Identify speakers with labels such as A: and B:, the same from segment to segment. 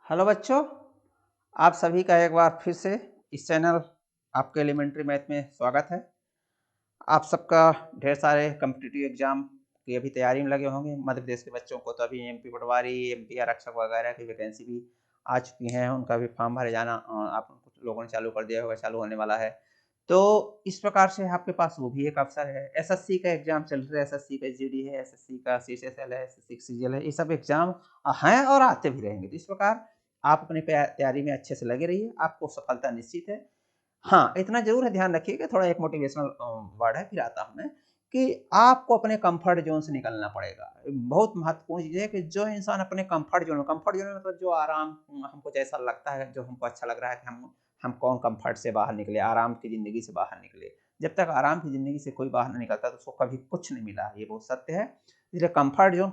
A: Hello बच्चों, आप सभी का एक बार फिर से इस चैनल आपके एलिमेंट्री मैथ में स्वागत है। आप सबका ढेर सारे कॉम्पिटिटिव एग्जाम की अभी तैयारी में लगे होंगे। मध्य प्रदेश के बच्चों को तो अभी एमपी पटवारी, एमपी आरक्षक वगैरह की वैकेंसी भी आ चुकी हैं, उनका भी फॉर्म भरे जाना आप कुछ लोगों ने चालू कर दिया होगा, चालू होने वाला है। तो इस प्रकार से आपके पास वो भी एक अवसर है। एसएससी का एग्जाम चल रहा है, एसएससी का जीडी है, एसएससी का सीएसएल है, एसएससी का सीजीएल है, ये सब एग्जाम हैं और आते भी रहेंगे। तो इस प्रकार आप अपनी तैयारी में अच्छे से लगे रहिए, आपको सफलता निश्चित है। हाँ, इतना ज़रूर है, ध्यान रखिए कि थोड़ा एक मोटिवेशनल वर्ड है, फिर आता हूँ मैं, कि आपको अपने कंफर्ट ज़ोन से निकलना पड़ेगा। बहुत महत्वपूर्ण चीज़ है कि जो इंसान अपने कंफर्ट ज़ोन में मतलब जो आराम हमको जैसा लगता है, जो हमको अच्छा लग रहा है कि हम कौन कंफर्ट से बाहर निकले, आराम की ज़िंदगी से बाहर निकले। जब तक आराम की ज़िंदगी से कोई बाहर नहीं निकलता तो उसको कभी कुछ नहीं मिला, ये बहुत सत्य है। इसलिए कंफर्ट जोन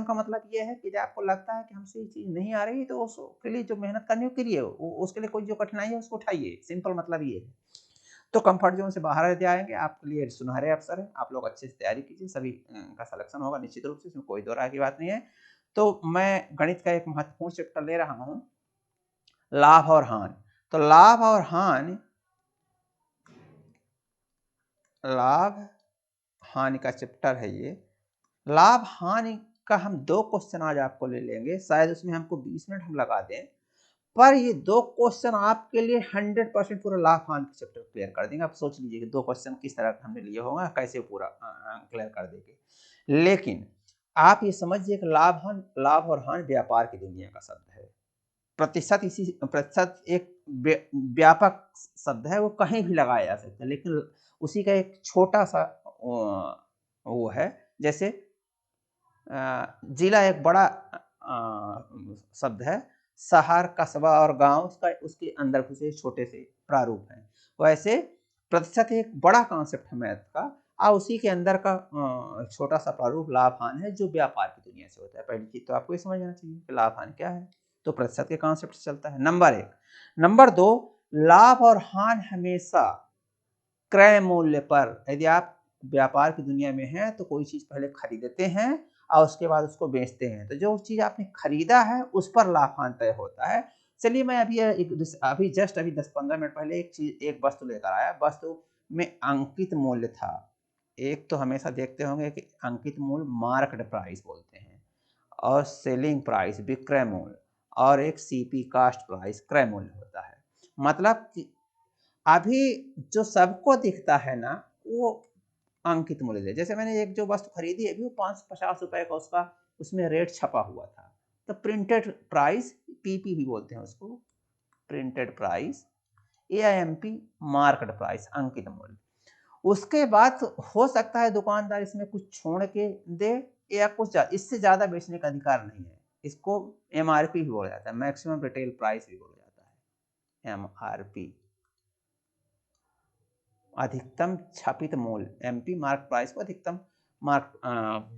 A: का मतलब ये है कि जब आपको लगता है कि हमसे ये चीज़ नहीं आ रही, तो उसके लिए जो मेहनत करनी है वो करिए, उसके लिए कोई जो कठिनाई है उसको उठाइए, सिंपल मतलब ये है। तो कंफर्ट जोन से बाहर यदि आएंगे, आपके लिए सुनहरे अवसर है। आप लोग अच्छे से तैयारी कीजिए, सभी का सिलेक्शन होगा निश्चित रूप से, इसमें कोई दो राय की बात नहीं है। तो मैं गणित का एक महत्वपूर्ण चैप्टर ले रहा हूँ, लाभ और हानि। तो लाभ हानि का चैप्टर है ये। लाभ हानि का हम 2 क्वेश्चन आज आपको ले लेंगे, शायद उसमें हमको 20 मिनट हम लगा दें, पर ये 2 क्वेश्चन आपके लिए 100% पूरा लाभ हानि का चैप्टर क्लियर कर देंगे। आप सोच लीजिए कि 2 क्वेश्चन किस तरह हमने लिए होंगे, कैसे पूरा क्लियर कर देंगे। लेकिन आप ये समझिए कि लाभ और हानि व्यापार की दुनिया का शब्द है। प्रतिशत एक व्यापक शब्द है, वो कहीं भी लगाया जा सकता है, लेकिन उसी का एक छोटा सा वो है। जैसे जिला एक बड़ा शब्द है, शहर, कस्बा और गांव उसके अंदर घुसे छोटे से प्रारूप हैं। वैसे प्रतिशत एक बड़ा कॉन्सेप्ट है मैथ का, और उसी के अंदर का छोटा सा प्रारूप लाभ हानि है, जो व्यापार की दुनिया से होता है। पहली चीज तो आपको ये समझ आना चाहिए कि लाभ हानि क्या है। तो प्रतिशत के कॉन्सेप्ट से चलता है, नंबर 1। नंबर 2, लाभ और हानि हमेशा क्रय मूल्य पर, यदि आप व्यापार की दुनिया में हैं तो कोई चीज पहले खरीदते हैं और उसके बाद उसको बेचते हैं, तो जो चीज आपने खरीदा है उस पर लाभ हानि तय होता है। चलिए, मैं अभी जस्ट 10-15 मिनट पहले एक वस्तु लेकर आया। वस्तु में अंकित मूल्य था। एक तो हमेशा देखते होंगे कि अंकित मूल्य मार्केट प्राइस बोलते हैं, और सेलिंग प्राइस विक्रय मूल्य, और एक सीपी कास्ट प्राइस क्रय मूल्य होता है। मतलब कि अभी जो सबको दिखता है ना, वो अंकित मूल्य है। जैसे मैंने एक जो वस्तु खरीदी अभी, वो 550 रुपए का उसका उसमें रेट छपा हुआ था, तो प्रिंटेड प्राइस, पीपी भी बोलते हैं उसको, प्रिंटेड प्राइस, एआईएमपी मार्केट प्राइस, अंकित मूल्य। उसके बाद हो सकता है दुकानदार इसमें कुछ छोड़ के दे, या कुछ इससे ज्यादा बेचने का अधिकार नहीं है। इसको एमआरपी भी बोला जाता है, मैक्सिमम रिटेल प्राइस भी बोला जाता है, एमआरपी, अधिकतम छापित मूल्य। एमपी मार्क प्राइस को अधिकतम मार्क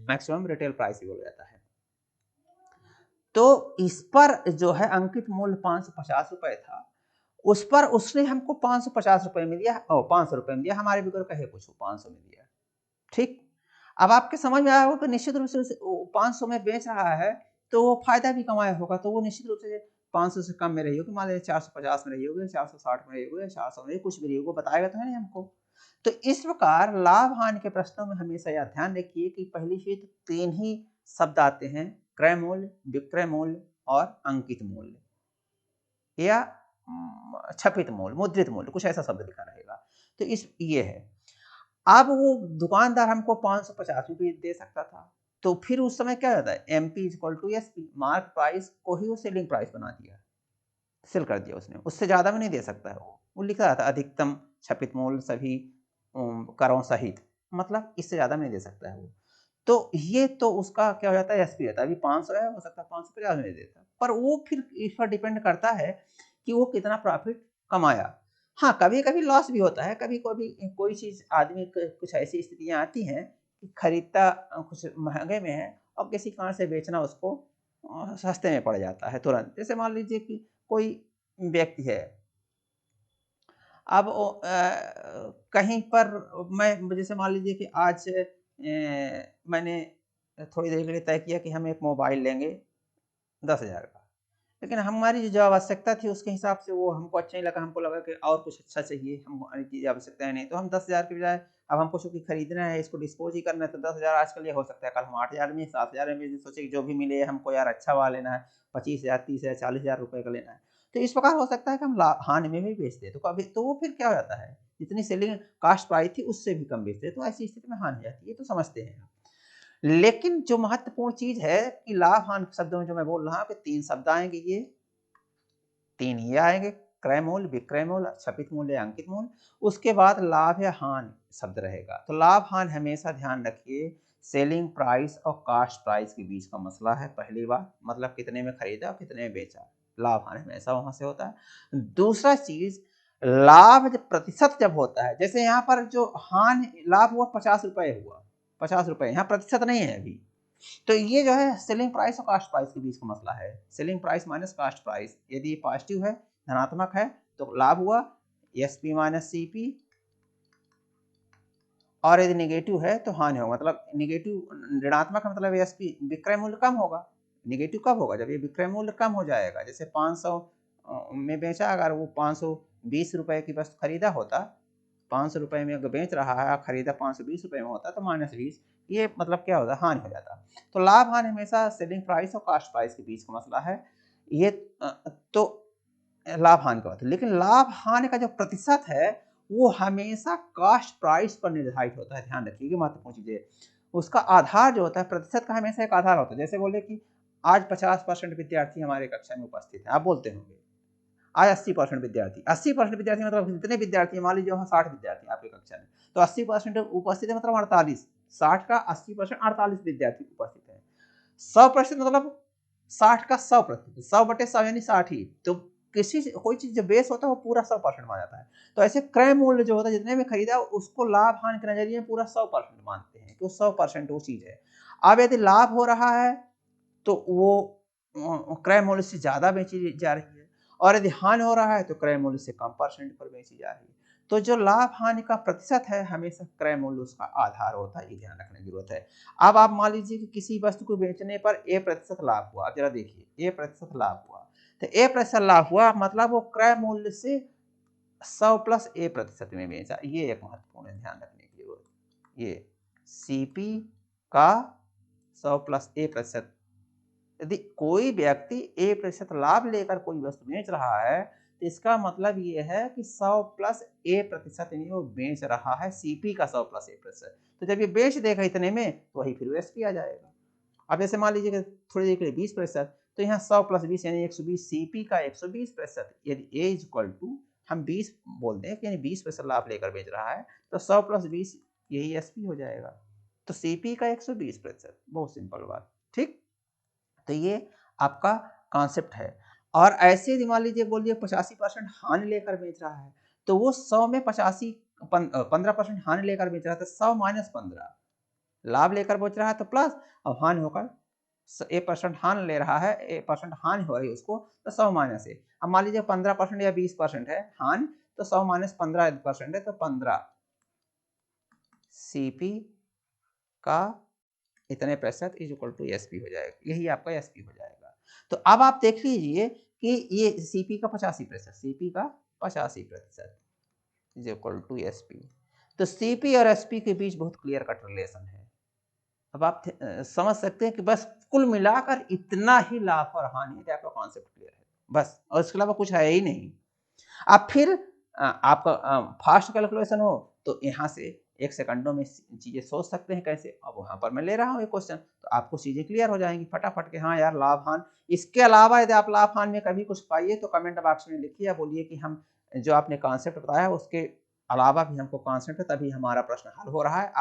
A: मैक्सिमम रिटेल प्राइस भी बोला जाता है। तो इस पर जो है अंकित मूल्य 550 रुपए था, उस पर उसने हमको 550 रुपए में दिया, 500 रुपए में दिया, हमारे बिगड़ कहे कुछ 500 में दिया। ठीक, अब आपके समझ में आया होगा कि निश्चित रूप से 500 में बेच रहा है, तो वो फायदा भी कमाया होगा, तो वो निश्चित रूप से 500 से कम में रही होगी, मान लीजिए 450 में रही होगी, 460 में रही होगी, 400 में कुछ भी रही होगी, बताएगा तो है नहीं हमको। तो इस प्रकार लाभ हानि के प्रश्नों में हमेशा यह ध्यान रखिए कि पहली चीज तो 3 ही शब्द आते हैं, क्रय मूल्य, विक्रय मूल्य और अंकित मूल्य, या छपित मूल्य, मुद्रित मूल्य, कुछ ऐसा शब्द लिखा रहेगा। तो इस ये है। अब वो दुकानदार हमको 550 रुपये दे सकता था, तो फिर उस समय क्या होता है, MP equal to SP, mark price को ही वो सेलिंग प्राइस बना दिया, सेल कर दिया उसने, उससे ज्यादा में नहीं दे सकता है। वो लिख रहा था अधिकतम छपित मूल्य सभी करों सहित, मतलब इससे ज्यादा में नहीं दे सकता है वो। तो ये तो उसका क्या हो जाता है, एसपी रहता है। अभी 500 है, हो सकता है 550 में दे देता, पर वो फिर इस पर डिपेंड करता है कि वो कितना प्रॉफिट कमाया। हाँ, कभी कभी लॉस भी होता है, कभी कभी कोई चीज आदमी कुछ ऐसी स्थितियां आती हैं कि खरीदता कुछ महंगे में है, और किसी कारण से बेचना उसको सस्ते में पड़ जाता है तुरंत। जैसे मान लीजिए कि कोई व्यक्ति है, अब कहीं पर, मैं जैसे मान लीजिए कि आज मैंने थोड़ी देर के लिए तय किया कि हम एक मोबाइल लेंगे 10,000 का। लेकिन हमारी जो आवश्यकता थी उसके हिसाब से वो हमको अच्छा नहीं लगा, हमको लगा कि और कुछ अच्छा चाहिए, हमारी चीज़ आवश्यकता है नहीं, तो हम 10,000 के बजाय अब हमको चूँकि खरीदना है, इसको डिस्पोज़ ही करना है, तो 10,000 आज के लिए हो सकता है, कल हम 8,000 में, 7,000 में भी सोचे कि जो भी मिले हमको यार अच्छा वाला लेना है, 25,000, 30,000, 40,000 रुपए का लेना है। तो इस प्रकार हो सकता है कि हम ला हानि में भी बेच दें, तो कभी तो वो फिर क्या हो जाता है, जितनी सेलिंग कॉस्ट प्राइस थी उससे भी कम बेचते हैं, तो ऐसी स्थिति में हानि हो जाती है, ये तो समझते हैं हम। लेकिन जो महत्वपूर्ण चीज़ है कि लाभ-हानि शब्दों में जो मैं बोल रहा हूँ कि 3 शब्द आएँगे ये 3 ही आएँगे, क्रय मूल्य, विक्रय मूल्य, क्षपित मूल्य या अंकित मूल्य। उसके बाद लाभ या हानि शब्द रहेगा। तो लाभ-हानि हमेशा ध्यान रखिए सेलिंग प्राइस और कॉस्ट प्राइस के बीच का मसला है पहली बात, मतलब कितने में खरीदा और कितने में बेचा। लाभ-हानि हमेशा वहाँ से होता है। दूसरा चीज़ लाभ जब प्रतिशत जब होता है, जैसे यहाँ पर जो हानि लाभ हुआ ₹50 हुआ, ₹50 यहाँ प्रतिशत नहीं है अभी। तो ये जो है सेलिंग प्राइस और कॉस्ट प्राइस के बीच का मसला है। Selling price minus cost price, यदि ये पॉजिटिव है, धनात्मक है तो लाभ हुआ, एसपी माइनस सीपी, और यदि नेगेटिव है तो हानि होगा, मतलब नेगेटिव ऋणात्मक है मतलब एसपी विक्रय मूल्य कम होगा। नेगेटिव कब होगा, जब ये विक्रय मूल्य कम हो जाएगा, जैसे 500 में बेचा, अगर वो 520 रुपए की वस्तु खरीदा होता, 500 रुपए में अगर बेच रहा है, खरीदा 520 रुपए में होता तो -20, ये मतलब क्या होता, हानि हो जाता। तो लाभ हानि हमेशा सेलिंग प्राइस और कॉस्ट प्राइस के बीच का मसला है। ये तो लाभ हानि का बात है, लेकिन लाभ हानि का जो प्रतिशत है वो हमेशा कॉस्ट प्राइस पर निर्धारित होता है, ध्यान रखिएगा, महत्वपूर्ण चीज है। उसका आधार जो होता है प्रतिशत का हमेशा एक आधार होता है, जैसे बोले कि आज 50% विद्यार्थी हमारे कक्षा में उपस्थित है, आप बोलते होंगे आज 80% विद्यार्थी, 80% विद्यार्थी मतलब कितने विद्यार्थी, मान लीजिए वहाँ 60 विद्यार्थी आपकी कक्षा में, तो 80% उपस्थित है मतलब 48, 60 का 80% 48 विद्यार्थी उपस्थित है। 100% मतलब 60 का 100%, 100/100 यानी 60 ही। तो किसी कोई चीज जो बेस होता है वो पूरा 100% माना जाता है। तो ऐसे क्रय मूल्य जो होता है जितने में खरीदा उसको लाभ हानि के नजरिए में पूरा 100% मानते हैं, तो 100% वो चीज है। अब यदि लाभ हो रहा है तो वो क्रय मूल्य से ज़्यादा बेची जा रही है, और यदि हानि हो रहा है तो क्रय मूल्य से कम परसेंट पर बेची जा रही है। तो जो लाभ हानि का प्रतिशत है हमेशा क्रय मूल्य उसका आधार होता है, ये ध्यान रखने की जरूरत है। अब आप मान लीजिए कि किसी वस्तु को बेचने पर A% लाभ हुआ, जरा देखिए A% लाभ हुआ, तो A% लाभ हुआ मतलब वो क्रय मूल्य से 100 प्लस A% में बेचा, ये एक महत्वपूर्ण है, ध्यान रखने की जरूरत है। ये CP का 100 प्लस A%, यदि कोई व्यक्ति A% लाभ लेकर कोई वस्तु बेच रहा है तो इसका मतलब ये है कि 100 प्लस A% यानी वो बेच रहा है CP का 100 प्लस A%। तो जब ये बेच देगा इतने में तो वही फिर एसपी आ जाएगा। अब जैसे मान लीजिए कि थोड़ी देर के लिए 20%, तो यहाँ 100 प्लस 20 यानी 120, CP का 120%, यदि A इज इक्वल टू हम 20 बोल दें कि यानी 20% लाभ लेकर बेच रहा है तो 100 प्लस 20 यही एसपी हो जाएगा। तो CP का 120%, बहुत सिंपल बात, ठीक। तो ये आपका कॉन्सेप्ट है। और ऐसे यदि मान लीजिए बोलिए 85% हानि लेकर बेच रहा है तो वो 100 में 15% हानि लेकर बेच रहा है, तो 100 माइनस 15 लाभ लेकर बेच रहा है तो प्लस, अब हानि होकर A% हानि ले रहा है, A% हानि हो रही है उसको, तो 100 माइनस है। अब मान लीजिए 15% या 20% है हानि, तो 100 माइनस 15% है तो 15 CP का इतने प्रतिशत इज इक्वल टू एसपी हो जाएगा, यही आपका एसपी हो जाएगा। तो अब आप देख लीजिए कि ये सीपी का 85%, सीपी का 85% इज इक्वल टू एसपी। तो सीपी और एसपी के बीच बहुत क्लियर कट रिलेशन है। अब आप समझ सकते हैं कि बस कुल मिलाकर इतना ही लाभ और हानि है, आपका कॉन्सेप्ट क्लियर है बस, और इसके अलावा कुछ है ही नहीं। अब फिर आपका फास्ट कैलकुलेशन हो तो यहाँ से 1 सेकंडों में चीज़ें सोच सकते हैं कैसे। अब वहाँ पर मैं ले रहा हूँ एक क्वेश्चन, तो आपको चीज़ें क्लियर हो जाएँगी फटाफट के, हाँ यार लाभ-हानि। इसके अलावा यदि आप लाभ-हानि में कभी कुछ पाइए तो कमेंट बॉक्स में लिखिए या बोलिए कि हम जो आपने कॉन्सेप्ट बताया उसके अलावा भी हमको कॉन्सेप्ट है, तभी हमारा प्रश्न हल हो रहा है।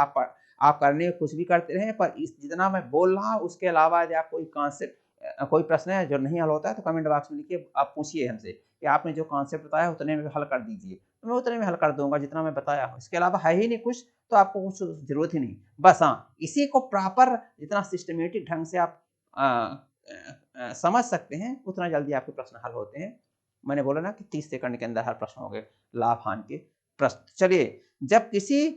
A: आप करने कुछ भी करते रहें, पर इस जितना मैं बोल रहा हूँ उसके अलावा यदि आप कोई कॉन्सेप्ट कोई प्रश्न है जो नहीं हल होता है तो कमेंट बॉक्स में लिखिए, आप पूछिए हमसे कि आपने जो कॉन्सेप्ट बताया उतने में हल कर दीजिए, तो मैं उतने में हल कर दूंगा जितना मैं बताया हूँ। इसके अलावा है ही नहीं कुछ, तो आपको कुछ जरूरत ही नहीं। बस हाँ, इसी को प्रॉपर जितना सिस्टमेटिक ढंग से आप समझ सकते हैं उतना जल्दी आपके प्रश्न हल होते हैं। मैंने बोला ना कि 30 सेकंड के अंदर हर प्रश्न हो गए लाभ हानि के प्रश्न। चलिए, जब किसी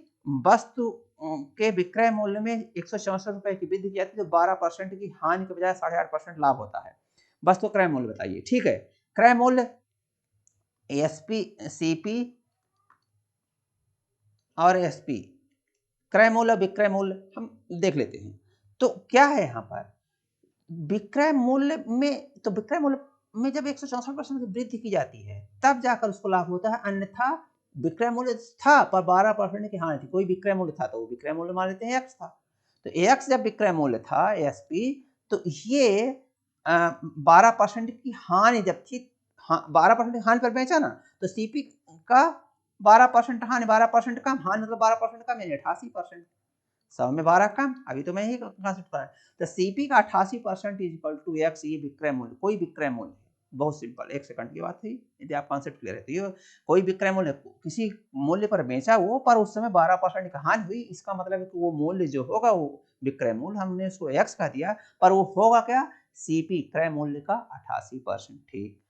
A: वस्तु के विक्रय मूल्य में 164 रुपए की वृद्धि की जाती है तो 12% की हानि के बजाय 8.5% लाभ होता है। बस तो क्रय मूल्य बताइए, ठीक है। क्रय मूल्य एसपी, सीपी और एसपी, क्रय मूल्य विक्रय मूल्य हम देख लेते हैं। तो क्या है यहाँ पर विक्रय मूल्य में, तो विक्रय मूल्य में जब 164% की वृद्धि की जाती है तब जाकर उसको लाभ होता है, अन्यथा विक्रय मूल्य था पर 12% की हानि थी, कोई विक्रय मूल्य था तो वो विक्रय मूल्य मान लेते हैं एक्स था। तो एक्स जब विक्रय मूल्य था एसपी, तो ये 12% की हानि जब थी, 12% की हानि पर बेचा ना, तो सीपी का 12% हानि, 12% कम, हानि मतलब 12% कम यानी 88%, 100 में 12 कम, अभी तो मैं ही कॉन्सेप्ट कर, तो सीपी का 88% इज इक्वल टू एक्स, ये विक्रय मूल्य, कोई विक्रय मूल्य है, बहुत सिंपल, एक सेकंड की बात थी, यदि आप कॉन्सेप्ट क्लियर है तो ये कोई विक्रय मूल्य किसी मूल्य पर बेचा वो, पर उस समय 12% की हानि हुई, इसका मतलब है कि वो मूल्य जो होगा वो विक्रय मूल्य, हमने उसको एक्स कह दिया, पर वो होगा क्या, सीपी क्रय मूल्य का 88%, ठीक।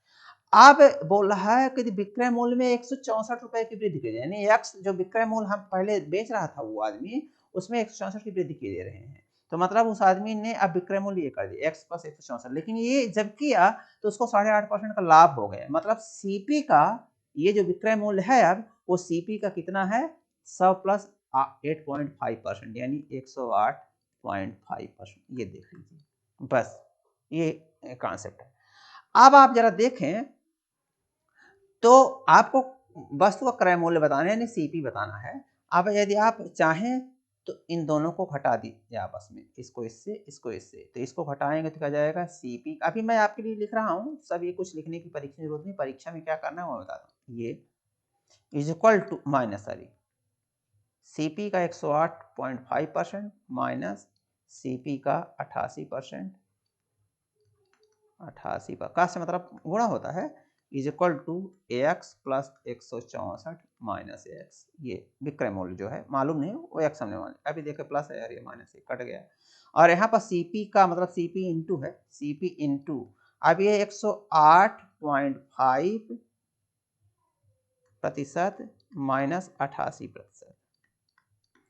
A: अब बोल रहा है कि विक्रय मूल्य में 164 रुपए की वृद्धि की, यानी एक्स जो विक्रय मूल्य हम पहले बेच रहा था वो आदमी, उसमें 164 की वृद्धि की दे रहे हैं, तो मतलब उस आदमी ने अब विक्रय मूल्य ये कर दिया एक्स प्लस 164, लेकिन ये जब किया तो उसको 8.5% का लाभ हो गया, मतलब सीपी का ये जो विक्रय मूल्य है अब वो सीपी का कितना है, 100 प्लस 8.5%, यानी 108.5%, ये देख लीजिए, बस ये कॉन्सेप्ट है। अब आप जरा देखें तो आपको वस्तु का क्रय मूल्य बताना है, यानी सीपी बताना है। अब यदि आप चाहें तो इन दोनों को घटा दीजिए आपस में, इसको इससे, इसको इससे, तो इसको घटाएंगे तो क्या जाएगा सीपी, अभी मैं आपके लिए लिख रहा हूँ, सब ये कुछ लिखने की परीक्षा जरूरत नहीं, परीक्षा में क्या करना है वो बताता हूँ, ये is equal to minus, sorry, CP का 108.5% माइनस सीपी का 88%, 88 पर का से मतलब गुणा होता है, is equal to X plus 164 minus X, ये विक्रय मूल्य जो है मालूम नहीं वो एक्स हमने मान लिया, अभी देखे प्लस है यार, ये माइनस से कट गया, और यहाँ पर सीपी का मतलब सीपी इंटू है, सीपी इंटू, अब ये 108.5% माइनस 88%,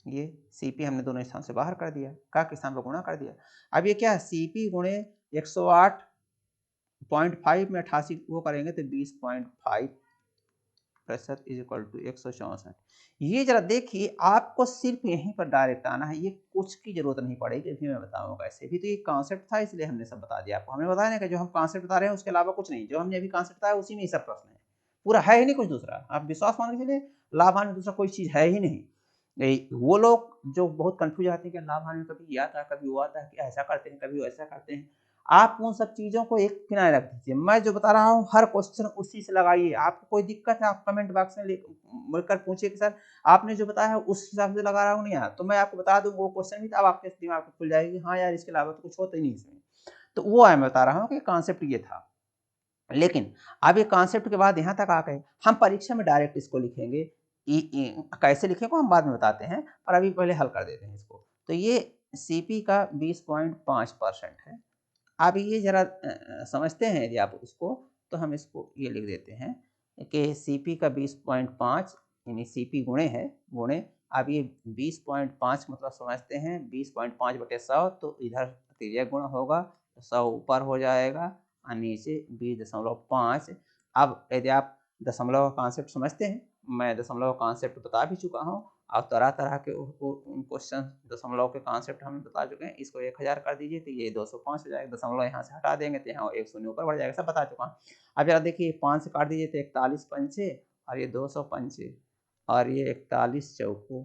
A: ये सीपी हमने दोनों स्थान से बाहर कर दिया, का के स्थान पर गुणा कर दिया, अब ये क्या है सीपी गुणे 108.5 में 88 वो करेंगे तो 20.5% इज इक्वल टू 164, ये जरा देखिए, आपको सिर्फ यहीं पर डायरेक्ट आना है, ये कुछ की जरूरत नहीं पड़ेगी, अभी मैं बताऊंगा कैसे, भी तो ये कॉन्सेप्ट था इसलिए हमने सब बता दिया आपको, हमने बताया ना कि जो हम कॉन्सेप्ट बता रहे हैं उसके अलावा कुछ नहीं, जो हमने अभी कॉन्सेप्ट बताया उसी में ही सब प्रश्न है, पूरा है ही नहीं कुछ दूसरा, आप विश्वास मान के चलिए, लाभ हानि दूसरा कोई चीज है ही नहीं। वो लोग जो बहुत कंफ्यूज आते हैं कि लाभ हानि कभी यह आता है कभी वो आता है, कि ऐसा करते हैं कभी वैसा करते हैं, आप उन सब चीजों को एक किनारे रख दीजिए, मैं जो बता रहा हूँ हर क्वेश्चन उसी से लगाइए, आपको कोई दिक्कत है आप कमेंट बॉक्स में लिखकर पूछिए कि सर आपने जो बताया है उस हिसाब से लगा रहा हूँ नहीं यार, तो मैं आपको बता दूँ वो क्वेश्चन भी, तब आपके दिमाग में खुल जाएगी, हाँ यार इसके अलावा तो कुछ होता ही नहीं इसमें, तो वो मैं बता रहा हूँ कि कॉन्सेप्ट ये था। लेकिन अब ये कॉन्सेप्ट के बाद यहाँ तक आ गए, हम परीक्षा में डायरेक्ट इसको लिखेंगे, कैसे लिखेंगे हम बाद में बताते हैं, पर अभी पहले हल कर देते हैं इसको, तो ये सीपी का 20.5% है, आप ये जरा समझते हैं यदि आप इसको, तो हम इसको ये लिख देते हैं कि सीपी का 20.5 यानी सीपी गुणे है, गुणे, अब ये 20.5 मतलब समझते हैं 20.5/100, तो इधर तिर्यक गुणा होगा तो 100 ऊपर हो जाएगा और नीचे 20.5, अब यदि आप दशमलव का कॉन्सेप्ट समझते हैं, मैं दशमलव का कॉन्सेप्ट बता भी चुका हूँ, और तरह तरह के क्वेश्चन दशमलव के कॉन्सेप्ट हम बता चुके हैं, इसको 1000 कर दीजिए तो ये 205 हो जाएगा, दशमलव यहाँ से हटा देंगे तो यहाँ 1 शून्य ऊपर बढ़ जाएगा, सब बता चुका हूँ। अब जरा देखिए 5 से काट दीजिए तो 41 पंचे और ये 200 पंचे और ये 41 चौको,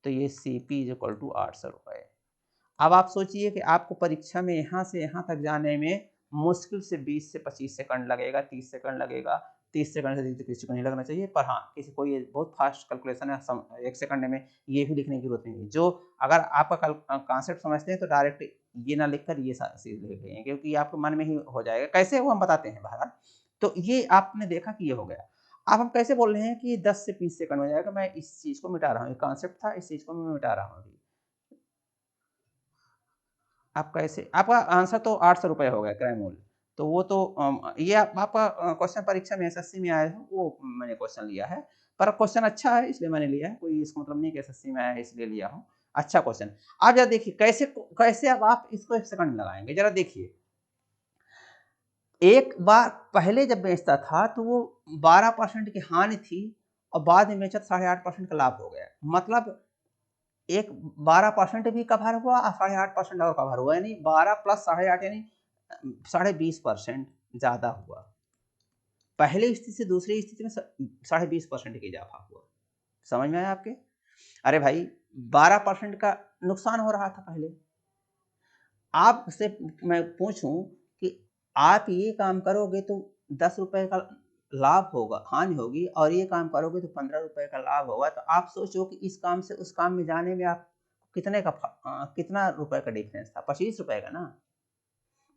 A: तो ये सीपी इज इक्वल टू 800 रुपये। अब आप सोचिए कि आपको परीक्षा में यहाँ से यहाँ तक जाने में मुश्किल से 20 से 25 सेकंड लगेगा, 30 सेकंड लगेगा, 30 सेकंड से 30 सेकंड नहीं लगना चाहिए, पर हाँ किसी कोई बहुत फास्ट कैलकुलेशन है 1 सेकंड में ये भी लिखने की जरूरत नहीं है, जो अगर आपका कॉन्सेप्ट समझते हैं तो डायरेक्ट ये ना लिखकर ये चीज लिख लेंगे, क्योंकि आपके मन में ही हो जाएगा, कैसे वो हम बताते हैं बहरहाल। तो ये आपने देखा कि ये हो गया, अब हम कैसे बोल रहे हैं कि 10 से 20 सेकंड हो जाएगा, मैं इस चीज को मिटा रहा हूँ, कॉन्सेप्ट था इस चीज को मैं मिटा रहा हूँ, आप कैसे, आपका आंसर तो 800 रुपये हो गया क्रय मूल्य, तो वो तो ये आपका क्वेश्चन परीक्षा में एसएससी में आया है, वो मैंने क्वेश्चन लिया है, पर क्वेश्चन अच्छा है इसलिए मैंने लिया है, कोई इसका मतलब नहीं कि एसएससी में आया है इसलिए लिया हूँ, अच्छा क्वेश्चन। आप जरा देखिए कैसे कैसे अब आप इसको 1 सेकंड लगाएंगे, जरा देखिए एक बार पहले जब बेचता था तो वो 12% की हानि थी और बाद में बेचा तो 8.5% का लाभ हो गया। मतलब एक 12% भी कवर हुआ और 8.5% और कवर हुआ, यानी 12 प्लस 8.5 यानी 20.5% ज़्यादा हुआ। पहली स्थिति से दूसरी स्थिति में 20.5% का इजाफा हुआ। समझ में आया आपके? अरे भाई 12% का नुकसान हो रहा था पहले। आपसे मैं पूछूं कि आप ये काम करोगे तो 10 रुपए का लाभ होगा, हानि होगी, और ये काम करोगे तो 15 रुपए का लाभ होगा, तो आप सोचो कि इस काम से उस काम में जाने में आप कितना रुपए का डिफरेंस था? 25 रुपए का ना।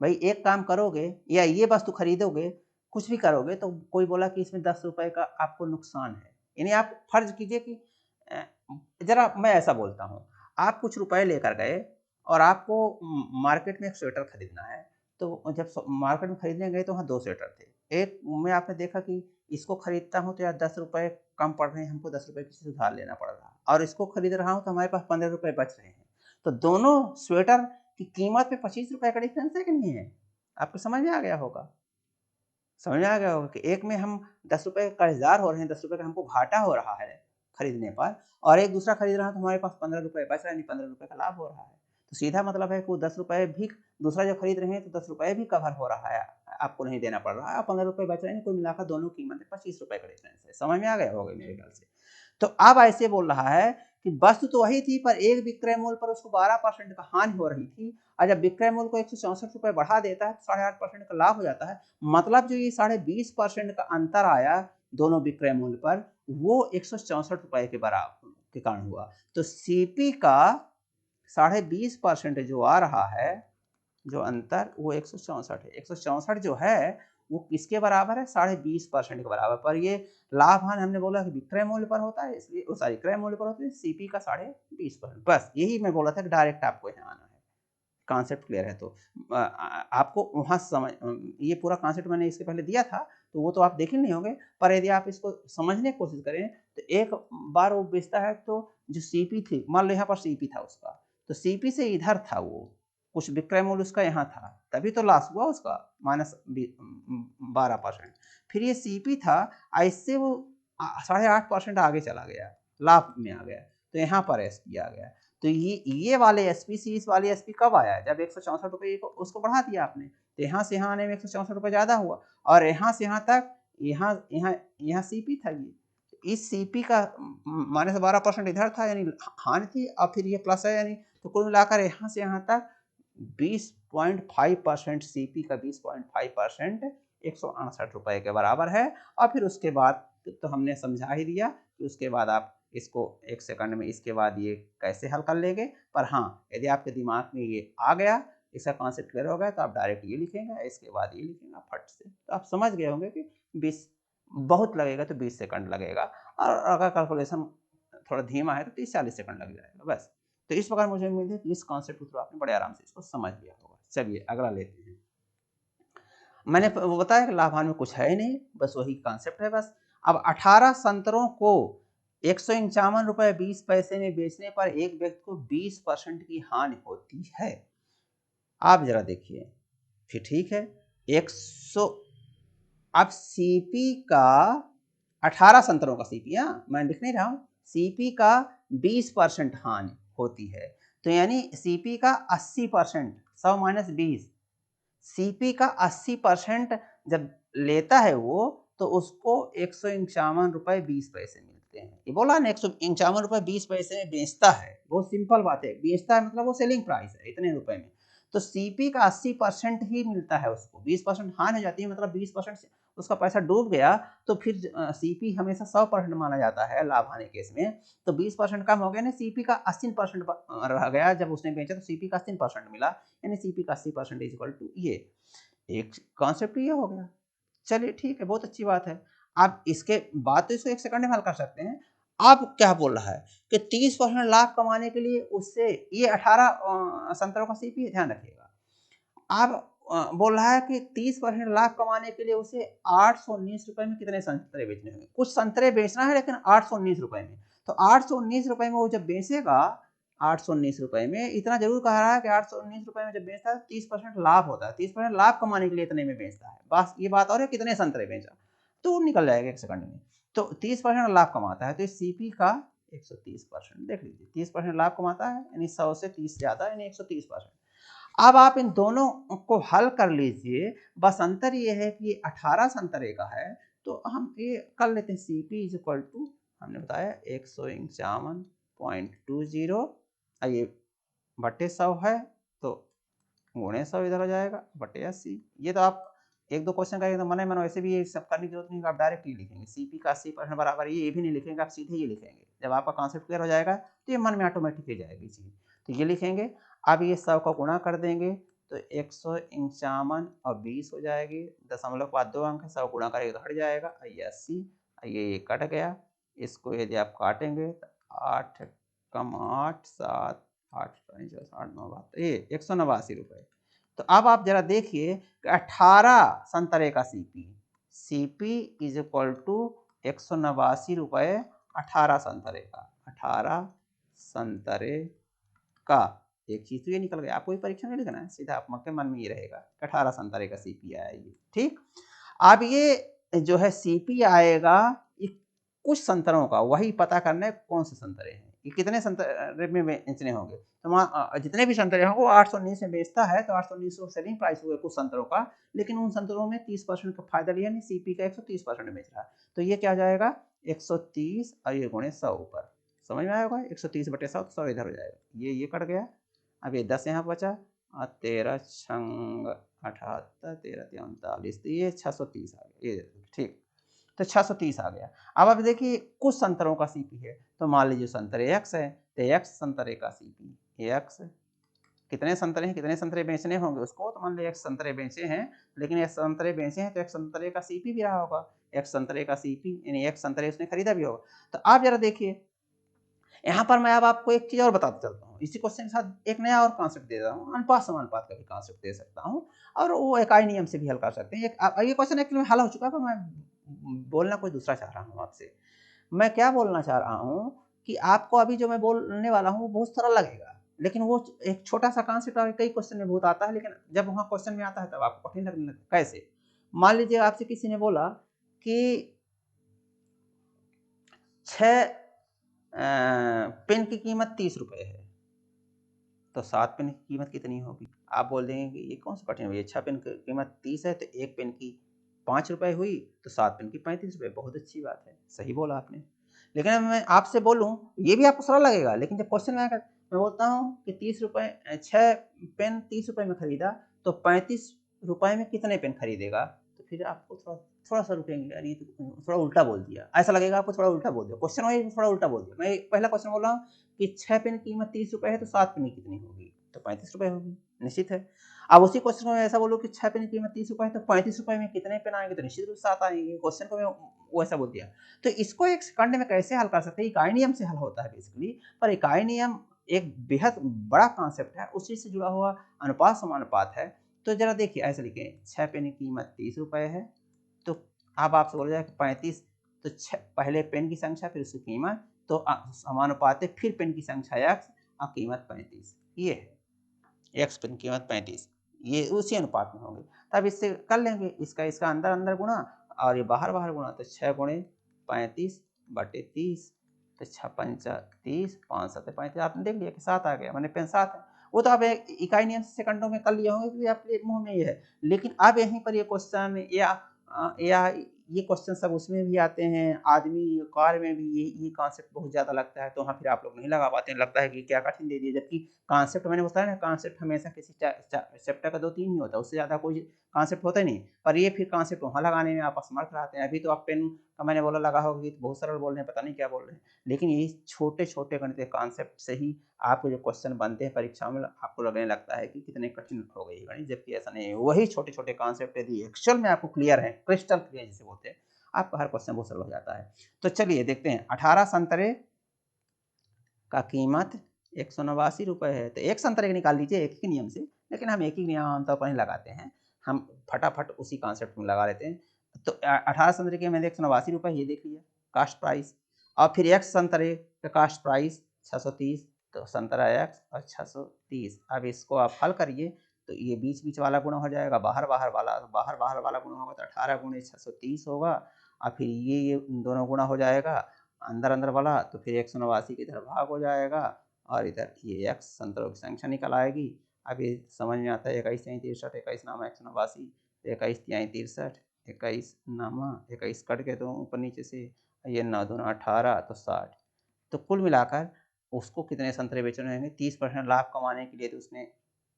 A: भाई एक काम करोगे या ये वस्तु खरीदोगे, कुछ भी करोगे, तो कोई बोला कि इसमें 10 रुपए का आपको नुकसान है, यानी आप फर्ज कीजिए कि अ, जरा मैं ऐसा बोलता हूँ, आप कुछ रुपए लेकर गए और आपको मार्केट में एक स्वेटर खरीदना है, तो जब मार्केट में खरीदने गए तो वहाँ 2 स्वेटर थे। एक में आपने देखा कि इसको खरीदता हूँ तो यार 10 रुपए कम पड़ रहे हैं, हमको 10 रुपए किसी से उधार लेना पड़ रहा है, और इसको खरीद रहा हूँ तो हमारे पास 15 रुपए बच रहे हैं। तो दोनों स्वेटर की कीमत में 25 रुपए का डिफरेंस है कि नहीं है? आपको समझ में आ गया होगा। समझ में आ गया होगा कि एक में हम 10 रुपए कर्ज़दार हो रहे हैं, 10 रुपए का हमको घाटा हो रहा है खरीदने पर, और एक दूसरा खरीद रहा है तो हमारे पास 15 रुपए बच रहा है, यानी 15 रुपए का लाभ हो रहा है। तो सीधा मतलब है कि वो 10 रुपए भी दूसरा जो खरीद रहे हैं तो 10 रुपए भी कवर हो रहा है, आपको नहीं देना पड़ रहा है, और 15 रुपए बच रहे हैं, कुल मिलाकर दोनों कीमत में 25 रुपए का डिफरेंस है। समझ में आ गया होगा मेरे ख्याल से। तो अब ऐसे बोल रहा है कि वस्तु तो वही थी पर एक विक्रय मूल्य पर उसको 12% का हानि हो रही थी, और जब विक्रय मूल्य को 164 रुपए बढ़ा देता है तो 8.5% का लाभ हो जाता है। मतलब जो ये 20.5% का अंतर आया दोनों विक्रय मूल्य पर, वो 164 रुपए के बराबर के कारण हुआ। तो सीपी का 20.5% जो आ रहा है, जो अंतर, वो 164 है। 164 जो है वो किसके बराबर है? 20.5% के बराबर। पर ये लाभ हानि हमने बोला कि विक्रय मूल्य पर होता है, इसलिए वो सारी क्रय मूल्य पर होती है, सीपी का 20.5%। बस यही मैं बोला था कि डायरेक्ट आपको यहाँ आना है, कॉन्सेप्ट क्लियर है तो आपको वहाँ समझ, ये पूरा कॉन्सेप्ट मैंने इसके पहले दिया था तो वो तो आप देख ही नहीं होंगे, पर यदि आप इसको समझने की कोशिश करें तो एक बार वो बेचता है तो जो सीपी थी, मान लो यहाँ पर सीपी था उसका, तो सीपी से इधर था वो, कुछ विक्रय मूल्य उसका यहाँ था, तभी तो लॉस हुआ उसका -12%। फिर ये सीपी था, इससे वो 8.5% आगे चला गया, लाभ में आ गया, तो यहाँ पर एसपी आ गया। तो ये वाले एसपी से इस वाले एसपी कब आया? जब 164 रुपये उसको बढ़ा दिया आपने, तो यहाँ से यहाँ आने में 164 रुपये ज़्यादा हुआ, और यहाँ से यहाँ तक यहाँ यहाँ यहाँ सीपी था ये, इस सीपी का -12% इधर था, यानी हानि थी, और फिर ये प्लस है, यानी तो कुल मिलाकर यहाँ से यहाँ तक 20.5%, सीपी का 20.5% 168 रुपये के बराबर है। और फिर उसके बाद तो हमने समझा ही दिया कि उसके बाद आप इसको एक सेकंड में इसके बाद ये कैसे हल कर लेंगे। पर हाँ, यदि आपके दिमाग में ये आ गया, इसका कॉन्सेप्ट क्लियर हो गया, तो आप डायरेक्ट ये लिखेंगे, इसके बाद ये लिखेंगे फट से, तो आप समझ गए होंगे कि 20 बहुत लगेगा तो 20 सेकंड लगेगा, और अगर कैलकुलेशन थोड़ा धीमा है तो 30-40 सेकंड लग जाएगा बस। तो इस प्रकार मुझे उम्मीद है कि इस कॉन्सेप्ट को थोड़ा आपने बड़े आराम से इसको समझ लिया होगा। चलिए अगला लेते हैं। मैंने वो बताया कि लाभान में कुछ है ही नहीं, बस वही कॉन्सेप्ट है बस। अब 18 संतरों को 151 रुपये 20 पैसे में बेचने पर एक व्यक्ति को 20% की हानि होती है। आप जरा देखिए, फिर ठीक है, 100, अब सीपी का 18 संतरों का सीपी, हाँ मैं लिख नहीं रहा हूँ, सीपी का 20% हानि होती है, तो यानी सीपी का 80%, 100 माइनस 20, सीपी का 80% जब लेता है वो, तो उसको 151 रुपये 20 पैसे मिलते हैं। ये बोला ना 151 रुपये 20 पैसे में बेचता है, बहुत सिंपल बात है, बेचता है मतलब वो सेलिंग प्राइस है इतने रुपए में, तो सीपी का 80% ही मिलता है उसको, 20% हानि हो जाती है, मतलब 20% उसका पैसा डूब गया, तो फिर सीपी हमेशा 100% माना जाता है लाभ हानि केस में, तो 20% कम हो गया ना, सीपी का 80% रह गया, जब उसने बेचा तो सीपी का 80% मिला, यानी सीपी का 80% इज इक्वल टू ये, एक कॉन्सेप्ट ये हो गया। चलिए ठीक है, बहुत अच्छी बात है। आप इसके बाद तो इसको एक सेकंड में हल कर सकते हैं। अब क्या बोल रहा है कि 30% लाभ कमाने के लिए उससे ये 18 संतरों का सीपी ध्यान रखिएगा। अब बोल रहा है कि 30% लाभ कमाने के लिए उसे 819 रुपए में कितने संतरे बेचने होंगे? कुछ संतरे बेचना है लेकिन 819 रुपए में, तो 819 रुपए में वो जब बेचेगा, 819 में। इतना जरूर कह रहा है कि 819 में जब बेचता है 30% लाभ होता है, 30% लाभ कमाने के लिए इतने में बेचता है। बस ये बात और है कितने संतरे बेचा तो निकल जाएगा 1 सेकंड में। तो 30% लाभ कमाता है, तो इस सीपी का 130% देख लीजिए, 30% लाभ कमाता है, यानी 100 से 30 ज्यादा, यानी 130%। अब आप इन दोनों को हल कर लीजिए, बस अंतर ये है कि ये 18 संतरे का है, तो हम ये कर लेते हैं सीपी इज इक्वल टू, हमने बताया 151.20, ये बटे 100 है तो गुणे 100 इधर हो जाएगा बटे 80। ये तो आप एक दो क्वेश्चन करेंगे तो मन मन वैसे भी ये सब करने की जरूरत नहीं, आप डायरेक्ट ये लिखेंगे सीपी का 80% बराबर, ये भी नहीं लिखेंगे, आप सीधे ये लिखेंगे। जब आपका कॉन्सेप्ट क्लियर हो जाएगा तो ये मन में ऑटोमेटिक ही जाएगी चीज, तो ये लिखेंगे। अब ये 100 का गुणा कर देंगे तो 151 और 20 हो जाएगी, दशमलव के बाद 2 अंक है, 100 गुणा करेंगे तो हट जाएगा, ये 80, ये कट गया। इसको यदि आप काटेंगे तो 8 कम 8 7 8 5 8 9 बात, ये 189 रुपये। तो अब आप जरा देखिए कि 18 संतरे का सीपी इज इक्वल टू 189 रुपये 18 संतरे का, 18 संतरे का। एक चीज तो ये निकल गया, आपको परीक्षा नहीं लिखना है, सीधा आपके मन में ये रहेगा 18 संतरे का सीपी आया ये, ठीक। अब ये जो है सीपी आएगा कुछ संतरों का, वही पता करना है कौन से संतरे हैं, ये कितने संतरे में बेचने होंगे। तो वहाँ जितने भी संतरे होंगे वो 819 में बेचता है, तो 819 सेलिंग प्राइस हुआ कुछ संतरों का, लेकिन उन संतरों में 30% का फायदा लिया, नहीं सीपी का 130% बेच रहा है, तो ये क्या जाएगा 130 और ये गुणे 100 ऊपर, समझ में आएगा 130 बटे 100, तो 100 इधर हो जाएगा, ये कट गया। अब ये 10 यहाँ बचा और 13 छंग 78 13 39, तो ये 630 आ गया, ये ठीक, तो 630 आ गया। अब आप देखिए कुछ संतरों का सीपी है, तो मान लीजिए संतरे एक्स है, तो एक्स संतरे का सीपी एक्स, कितने संतरे हैं, कितने संतरे बेचने होंगे उसको, तो मान लीजिए एक्स संतरे बेचे हैं, लेकिन एक्स संतरे बेचे हैं तो एक्स संतरे का सीपी भी रहा होगा, एक्स संतरे का सीपी यानी एक्स संतरे उसने खरीदा भी होगा। तो आप जरा देखिए यहाँ पर मैं अब आपको एक चीज और बताता चलता हूँ, इसी क्वेश्चन के साथ एक नया और कॉन्सेप्ट दे रहा हूँ, अनुपात समानुपात का भी कॉन्सेप्ट दे सकता हूँ, और वो इकाई नियम से भी हल कर सकते हैं। ये क्वेश्चन एक्चुअली हल हो चुका है, पर मैं बोलना कोई दूसरा चाह रहा हूँ आपसे। मैं क्या बोलना चाह रहा हूँ कि आपको अभी जो मैं बोलने वाला हूँ वो बहुत सरल लगेगा, लेकिन वो एक छोटा सा कॉन्सेप्ट कई क्वेश्चन में बहुत आता है, लेकिन जब वहाँ क्वेश्चन में आता है तब आपको कठिन लगने लगता है। कैसे? मान लीजिए आपसे किसी ने बोला कि 6 पेन की कीमत 30 रुपये है, तो 7 पेन की कीमत कितनी होगी? आप बोल देंगे कि ये कौन सा कठिन है, 6 पेन की कीमत 30 है तो 1 पेन की 5 रुपये हुई, तो 7 पेन की 35 रुपये, बहुत अच्छी बात है, सही बोला आपने। लेकिन अब मैं आपसे बोलूँ, ये भी आपको सरल लगेगा, लेकिन जब क्वेश्चन में आएगा, मैं बोलता हूँ कि 30 रुपये 6 पेन 30 रुपये में खरीदा, तो 35 रुपये में कितने पेन खरीदेगा? तो फिर आपको थोड़ा थोड़ा सा रुकेंगे, यार ये तो थोड़ा उल्टा बोल दिया, ऐसा लगेगा आपको थोड़ा उल्टा बोल दिया, क्वेश्चन वही थोड़ा उल्टा बोल दिया। मैं पहला क्वेश्चन बोल रहा हूँ कि 6 पेन की कीमत 30 रुपये है, तो 7 पेन की कितनी होगी? तो 35 रुपये होगी, निश्चित है। अब उसी क्वेश्चन को मैं ऐसा बोलूँ कि 6 पेन की कीमत 30 रुपये है, तो 35 रुपये में कितने पेन आएंगे? तो निश्चित रूप से 7 आएंगे। क्वेश्चन को मैं वैसा बोल दिया। तो इसको एक सेकंड में कैसे हल कर सकते हैं? इकाई नियम से हल होता है बेसिकली, पर इकाई नियम एक बेहद बड़ा कॉन्सेप्ट है, उसी से जुड़ा हुआ अनुपात समानुपात है। तो जरा देखिए ऐसे लिखें, 6 पेन की कीमत 30 रुपये है, तो अब आपसे बोला जाए कि 35, तो पहले पेन की संख्या फिर उसकी कीमत, तो समानुपात है, फिर पेन की संख्या x और कीमत 35, ये है x पेन कीमत 35, ये उसी अनुपात में होंगे। तब इससे कर लेंगे, इसका अंदर अंदर गुणा और ये बाहर बाहर गुणा, तो 6 गुणे 35 बटे 30, तो 6 पंचा 30 5 7 35, आपने देख लिया कि 7 आ गया, मैंने पेन 7 है। वो तो आप इकाई नियम से सेकंडों में कर लिए होंगे क्योंकि आपके मुंह में ये है, लेकिन अब यहीं पर ये क्वेश्चन या ये क्वेश्चन सब उसमें भी आते हैं, आदमी कार में भी ये कॉन्सेप्ट बहुत ज़्यादा लगता है, तो वहाँ फिर आप लोग नहीं लगा पाते हैं, लगता है कि क्या कठिन दे दिया, जबकि कॉन्सेप्ट मैंने बताया ना, कॉन्सेप्ट हमेशा किसी चैप्टर का 2-3 ही होता है, उससे ज़्यादा कोई कॉन्सेप्ट होता ही नहीं, पर ये फिर कॉन्सेप्ट वहाँ लगाने में आप असमर्थ रहते हैं। अभी तो आप पेन का मैंने बोला लगा होगा कि बहुत सरल बोल रहे हैं, पता नहीं क्या बोल रहे हैं, लेकिन यही छोटे छोटे गणितीय कॉन्सेप्ट से ही आपको जो क्वेश्चन बनते हैं परीक्षा में, आपको लगने लगता है कि कितने कठिन हो गई गणित, जबकि ऐसा नहीं है। वही छोटे छोटे कॉन्सेप्ट यदि एक्चुअल में आपको क्लियर है, क्रिस्टल क्लियर जिसे बोलते हैं, आपका हर क्वेश्चन बहुत सरल हो जाता है। तो चलिए देखते हैं, 18 संतरे का कीमत 189 रुपये है, तो एक संतरे निकाल लीजिए एक ही नियम से, लेकिन हम एक ही नियम आमतौर पर नहीं लगाते हैं, हम फटाफट उसी कॉन्सेप्ट में लगा लेते हैं। तो 18 संतरे के मैंने 189 रुपये, ये देख लिया कास्ट प्राइस, और फिर एक संतरे का कास्ट प्राइस 630, तो 17x और 630। अब इसको आप हल करिए तो ये बीच बीच वाला गुणा हो जाएगा, बाहर बाहर वाला गुणा होगा तो 18 गुणे 630 होगा। और फिर ये दोनों गुणा हो जाएगा अंदर अंदर वाला, तो फिर 189 के इधर भाग हो जाएगा और इधर ये x संतरों की संख्या निकल आएगी। अब ये समझ में आता है 21 3 63, 21 नामा 189, 21 3 63, 21 नामा 21 कट के तो ऊपर नीचे से ये 9 दूना 18 तो 60। तो कुल मिलाकर उसको कितने संतरे बेचने होंगे? 30% लाभ कमाने के लिए तो उसने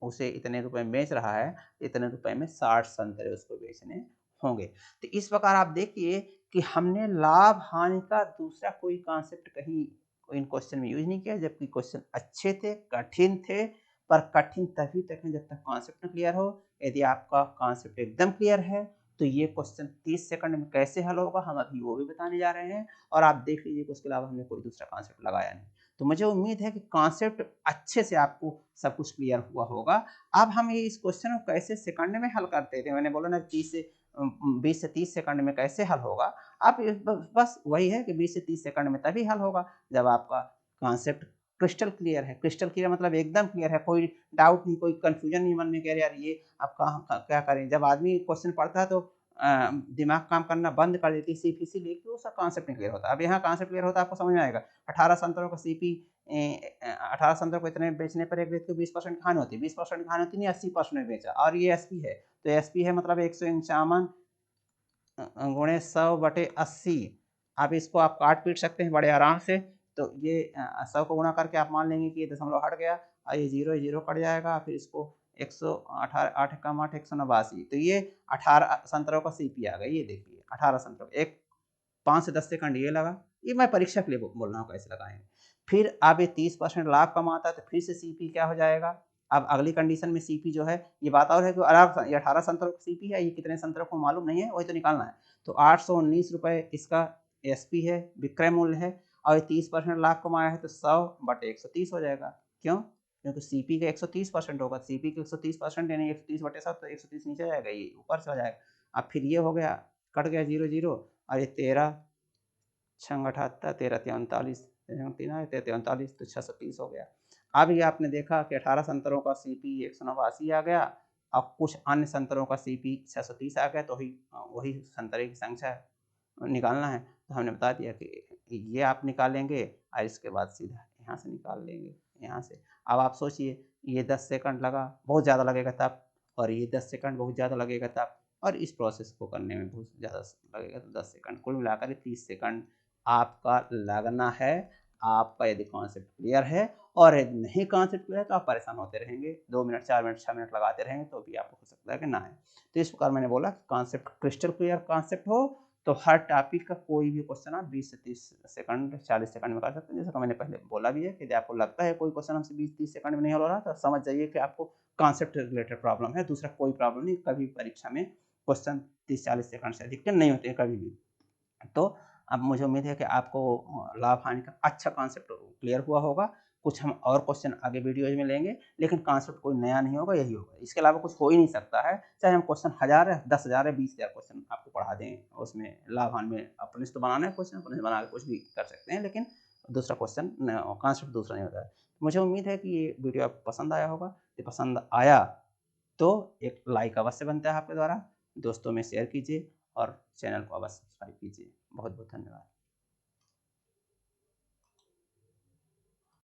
A: उसे इतने रुपए में बेच रहा है, इतने रुपए में 60 संतरे उसको बेचने होंगे। तो इस प्रकार आप देखिए कि हमने लाभ हानि का दूसरा कोई कॉन्सेप्ट कहीं इन क्वेश्चन में यूज नहीं किया, जबकि क्वेश्चन अच्छे थे, कठिन थे, पर कठिन तभी तक है जब तक कॉन्सेप्ट न क्लियर हो। यदि आपका कॉन्सेप्ट एकदम क्लियर है तो ये क्वेश्चन 30 सेकंड में कैसे हल होगा हम अभी वो भी बताने जा रहे हैं। और आप देख लीजिए कि उसके अलावा हमने कोई दूसरा कॉन्सेप्ट लगाया नहीं। तो मुझे उम्मीद है कि कॉन्सेप्ट अच्छे से आपको सब कुछ क्लियर हुआ होगा। अब हम ये इस क्वेश्चन को कैसे सेकंड में हल करते थे, मैंने बोला ना 20 से 30 सेकंड में कैसे हल होगा। अब बस वही है कि 20 से 30 सेकंड में तभी हल होगा जब आपका कॉन्सेप्ट क्रिस्टल क्लियर है। क्रिस्टल क्लियर मतलब एकदम क्लियर है, कोई डाउट नहीं, कोई कंफ्यूजन नहीं मन में, कह रहे यार ये अब क्या करें। जब आदमी क्वेश्चन पढ़ता है तो दिमाग काम करना बंद कर देती है, सिर्फ इसीलिए कि उसका कॉन्सेप्ट नहीं क्लियर होता। अब यहाँ कॉन्सेप्ट क्लियर होता है, आपको समझ में आएगा। 18 संतरों का सीपी 18 संतरों को इतने बेचने पर एक व्यक्ति को 20% हानि होती है। 20% हानि होती नहीं, 80% बेचा और ये एसपी है। तो एसपी है मतलब 151 गुणे 100/80। अब इसको आप काट पीट सकते हैं बड़े आराम से। तो ये 100 को गुणा करके आप मान लेंगे कि ये दशमलव हट गया और ये जीरो कट जाएगा। फिर इसको 118 8 कम 8 189। तो ये 18 संतरों का सीपी आ गया। ये देखिए 18 संतरों एक 5 से 10 सेकंड ये लगा। ये मैं परीक्षा के लिए बोल रहा हूँ कैसे लगाएंगे। फिर अब ये 30% लाभ कमाता है तो फिर से सीपी क्या हो जाएगा। अब अगली कंडीशन में सीपी जो है ये बात और है कि 18 संतरों का सीपी है, ये कितने संतरों को मालूम नहीं है, वही तो निकालना है। तो 819 रुपए इसका एसपी है, विक्रय मूल्य है, और 30% लाभ कमाया है तो 100/130 हो जाएगा। क्यों? क्योंकि सीपी का 130% होगा। सीपी का 130% यानी 130/100, तो 130 नीचे जाएगा, ये ऊपर से हो जाएगा। अब फिर ये हो गया, कट गया 0 और ये 13 6 78 13 39 39 तो 630 हो गया। अब ये आपने देखा कि 18 संतरों का सीपी 189 आ गया। अब कुछ अन्य संतरों का सीपी 630 आ गया, तो वही संतरे की संख्या निकालना है। तो हमने बता दिया कि ये आप निकालेंगे और इसके बाद सीधा यहाँ से निकाल लेंगे, यहाँ से। अब आप सोचिए, ये 10 सेकंड लगा, बहुत ज़्यादा लगेगा तब, और ये 10 सेकंड बहुत ज़्यादा लगेगा तब, और इस प्रोसेस को करने में बहुत ज़्यादा लगेगा तो 10 सेकंड। कुल मिलाकर 30 सेकंड आपका लगना है। आपका यदि कॉन्सेप्ट क्लियर है, और यदि नहीं कॉन्सेप्ट क्लियर है तो आप परेशान होते रहेंगे, 2 मिनट 4 मिनट 6 मिनट लगाते रहेंगे तो भी आपको हो सकता है कि ना आए। तो इस प्रकार मैंने बोला कॉन्सेप्ट क्रिस्टल क्लियर कॉन्सेप्ट हो तो हर टॉपिक का कोई भी क्वेश्चन आप 20 से 30 सेकंड 40 सेकंड में कर सकते हैं। जैसा कि मैंने पहले बोला भी है कि यदि आपको लगता है कोई क्वेश्चन हमसे 20-30 सेकंड में नहीं हो रहा तो समझ जाइए कि आपको कॉन्सेप्ट रिलेटेड प्रॉब्लम है, दूसरा कोई प्रॉब्लम नहीं। कभी परीक्षा में क्वेश्चन 30-40 सेकंड से अधिक नहीं होते हैं कभी भी। तो अब मुझे उम्मीद है कि आपको लाभ हानि का अच्छा कॉन्सेप्ट क्लियर हुआ होगा। कुछ हम और क्वेश्चन आगे वीडियोज में लेंगे, लेकिन कॉन्सेप्ट कोई नया नहीं होगा, यही होगा। इसके अलावा कुछ हो ही नहीं सकता है, चाहे हम क्वेश्चन 1000 है, 10,000 है, 20,000 क्वेश्चन आपको पढ़ा दें, उसमें लाभ हानि में अपने से तो बनाना है क्वेश्चन, अपने से बना के कुछ भी कर सकते हैं, लेकिन दूसरा क्वेश्चन कॉन्सेप्ट दूसरा नहीं होता है। मुझे उम्मीद है कि ये वीडियो आपको पसंद आया होगा। यदि पसंद आया तो एक लाइक अवश्य बनता है आपके द्वारा, दोस्तों में शेयर कीजिए और चैनल को अवश्य सब्सक्राइब कीजिए। बहुत बहुत धन्यवाद।